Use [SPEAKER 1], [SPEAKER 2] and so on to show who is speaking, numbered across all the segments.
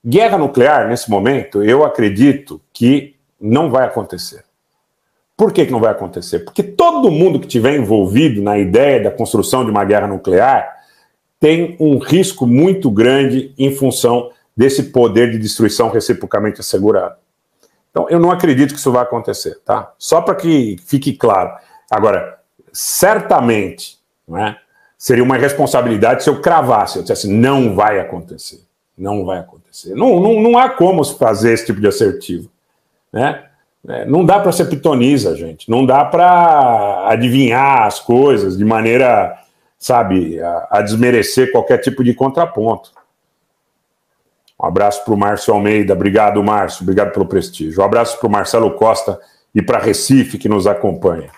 [SPEAKER 1] Guerra nuclear, nesse momento, eu acredito que não vai acontecer. Por que não vai acontecer? Porque todo mundo que estiver envolvido na ideia da construção de uma guerra nuclear tem um risco muito grande em função desse poder de destruição reciprocamente assegurado. Então, eu não acredito que isso vai acontecer, tá? Só para que fique claro. Agora, certamente, não é, seria uma irresponsabilidade se eu cravasse, eu dissesse, não vai acontecer. Não vai acontecer. Não há como fazer esse tipo de assertivo, né? Não dá para ser pitonisa, gente. Não dá para adivinhar as coisas de maneira, sabe, a desmerecer qualquer tipo de contraponto. Um abraço para o Márcio Almeida. Obrigado, Márcio. Obrigado pelo prestígio. Um abraço para o Marcelo Costa e para Recife, que nos acompanha.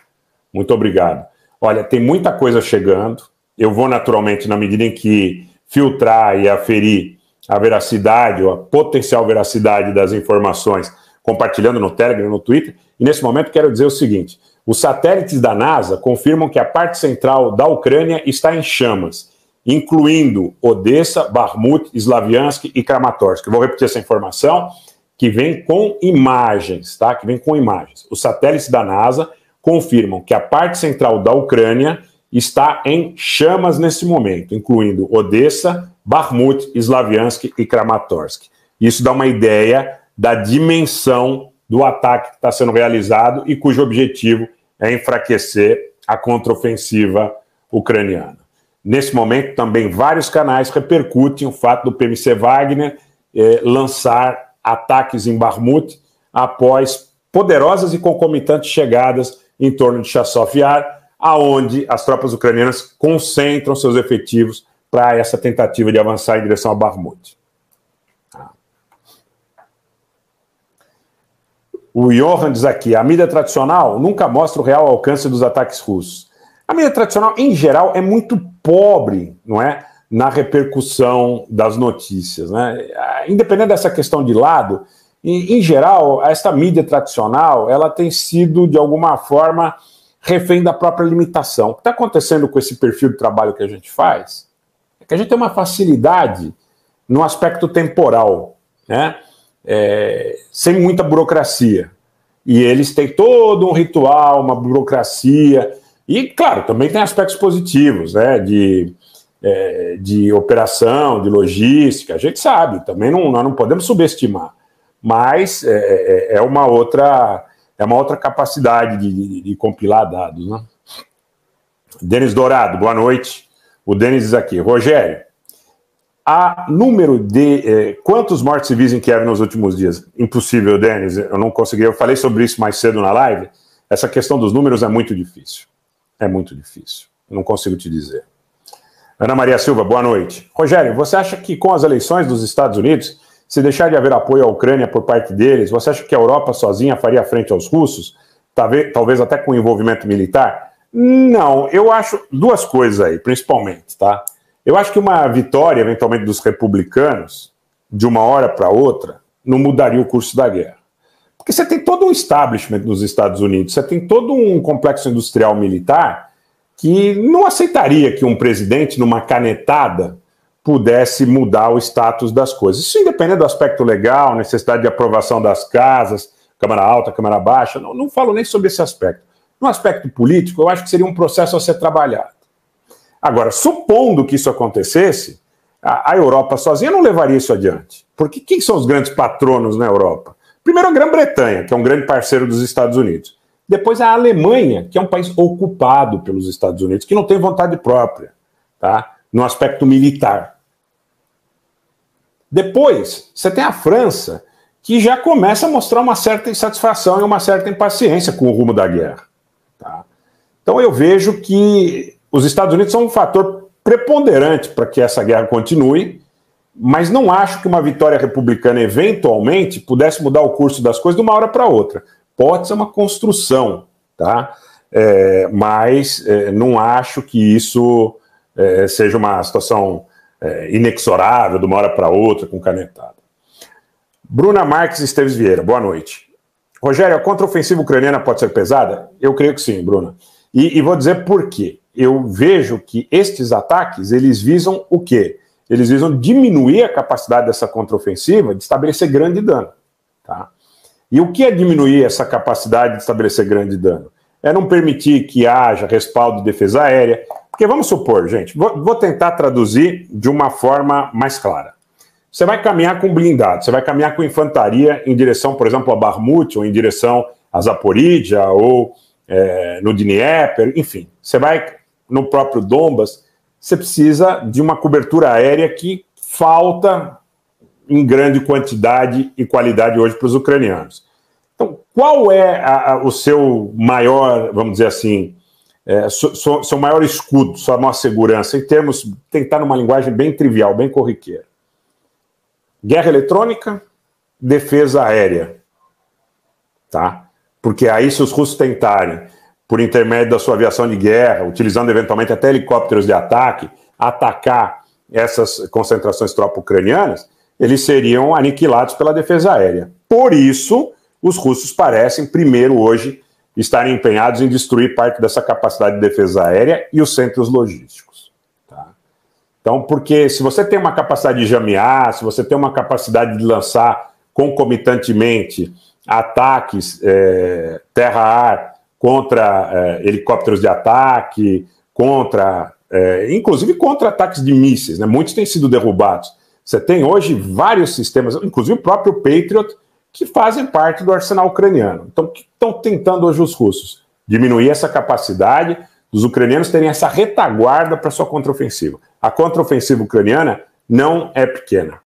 [SPEAKER 1] Muito obrigado. Olha, tem muita coisa chegando. Eu vou, naturalmente, na medida em que filtrar e aferir a veracidade ou a potencial veracidade das informações, compartilhando no Telegram, no Twitter. E, nesse momento, quero dizer o seguinte. Os satélites da NASA confirmam que a parte central da Ucrânia está em chamas, incluindo Odessa, Bakhmut, Slaviansk e Kramatorsk. Eu vou repetir essa informação, que vem com imagens, tá? Que vem com imagens. Os satélites da NASA confirmam que a parte central da Ucrânia está em chamas nesse momento, incluindo Odessa, Bakhmut, Slaviansk e Kramatorsk. Isso dá uma ideia da dimensão do ataque que está sendo realizado e cujo objetivo é enfraquecer a contraofensiva ucraniana. Nesse momento, também vários canais repercutem o fato do PMC Wagner lançar ataques em Bakhmut após poderosas e concomitantes chegadas em torno de Chasiv Yar, aonde as tropas ucranianas concentram seus efetivos para essa tentativa de avançar em direção a Bakhmut. O Johan diz aqui, a mídia tradicional nunca mostra o real alcance dos ataques russos. A mídia tradicional, em geral, é muito pobre, não é, na repercussão das notícias, né? Independente dessa questão de lado, em geral, essa mídia tradicional, ela tem sido, de alguma forma, refém da própria limitação. O que está acontecendo com esse perfil de trabalho que a gente faz é que a gente tem uma facilidade no aspecto temporal, né? Sem muita burocracia. E eles têm todo um ritual, uma burocracia. E, claro, também tem aspectos positivos, né? De operação, de logística. A gente sabe, também nós não podemos subestimar. Mas é uma outra capacidade de compilar dados, né? Denis Dourado, boa noite. O Denis diz aqui, Rogério, há número de quantos mortos civis em Kiev nos últimos dias? Impossível, Denis, eu não consegui, eu falei sobre isso mais cedo na live, essa questão dos números é muito difícil, eu não consigo te dizer. Ana Maria Silva, boa noite. Rogério, você acha que com as eleições dos Estados Unidos, se deixar de haver apoio à Ucrânia por parte deles, você acha que a Europa sozinha faria frente aos russos? Talvez até com envolvimento militar? Não, eu acho duas coisas aí, principalmente, tá? Eu acho que uma vitória, eventualmente, dos republicanos, de uma hora para outra, não mudaria o curso da guerra. Porque você tem todo um establishment nos Estados Unidos, você tem todo um complexo industrial militar que não aceitaria que um presidente, numa canetada, pudesse mudar o status das coisas. Isso independente do aspecto legal, necessidade de aprovação das casas, Câmara Alta, Câmara Baixa, não falo nem sobre esse aspecto. No aspecto político, eu acho que seria um processo a ser trabalhado. Agora, supondo que isso acontecesse, a Europa sozinha não levaria isso adiante. Porque quem são os grandes patronos na Europa? Primeiro a Grã-Bretanha, que é um grande parceiro dos Estados Unidos. Depois a Alemanha, que é um país ocupado pelos Estados Unidos, que não tem vontade própria, tá? No aspecto militar. Depois, você tem a França, que já começa a mostrar uma certa insatisfação e uma certa impaciência com o rumo da guerra. Tá? Então eu vejo que os Estados Unidos são um fator preponderante para que essa guerra continue, mas não acho que uma vitória republicana eventualmente pudesse mudar o curso das coisas de uma hora para outra. Pode ser uma construção, tá? Mas não acho que isso seja uma situação inexorável de uma hora para outra, com canetada. Bruna Marques Esteves Vieira, boa noite. Rogério, a contraofensiva ucraniana pode ser pesada? Eu creio que sim, Bruna. E vou dizer por quê. Eu vejo que estes ataques, eles visam o quê? eles visam diminuir a capacidade dessa contraofensiva de estabelecer grande dano. Tá? E o que é diminuir essa capacidade de estabelecer grande dano? É não permitir que haja respaldo de defesa aérea, porque vamos supor, gente, vou tentar traduzir de uma forma mais clara. Você vai caminhar com blindado, você vai caminhar com infantaria em direção, por exemplo, a Bakhmut, ou em direção a Zaporizhia, ou no Dnieper, enfim. Você vai no próprio Donbas, você precisa de uma cobertura aérea que falta em grande quantidade e qualidade hoje para os ucranianos. Então, qual é o seu maior, vamos dizer assim, seu maior escudo, sua maior segurança, em termos, tentar numa linguagem bem trivial, bem corriqueira? Guerra eletrônica, defesa aérea. Tá? Porque aí, se os russos tentarem, por intermédio da sua aviação de guerra, utilizando eventualmente até helicópteros de ataque, atacar essas concentrações de tropas ucranianas, eles seriam aniquilados pela defesa aérea. Por isso, os russos parecem, primeiro hoje, estarem empenhados em destruir parte dessa capacidade de defesa aérea e os centros logísticos. Tá? Então, porque se você tem uma capacidade de jamear, se você tem uma capacidade de lançar concomitantemente ataques terra-ar contra helicópteros de ataque, inclusive contra ataques de mísseis, né? Muitos têm sido derrubados. Você tem hoje vários sistemas, inclusive o próprio Patriot, que fazem parte do arsenal ucraniano. Então, o que estão tentando hoje os russos? Diminuir essa capacidade dos ucranianos terem essa retaguarda para sua contraofensiva. A contraofensiva ucraniana não é pequena.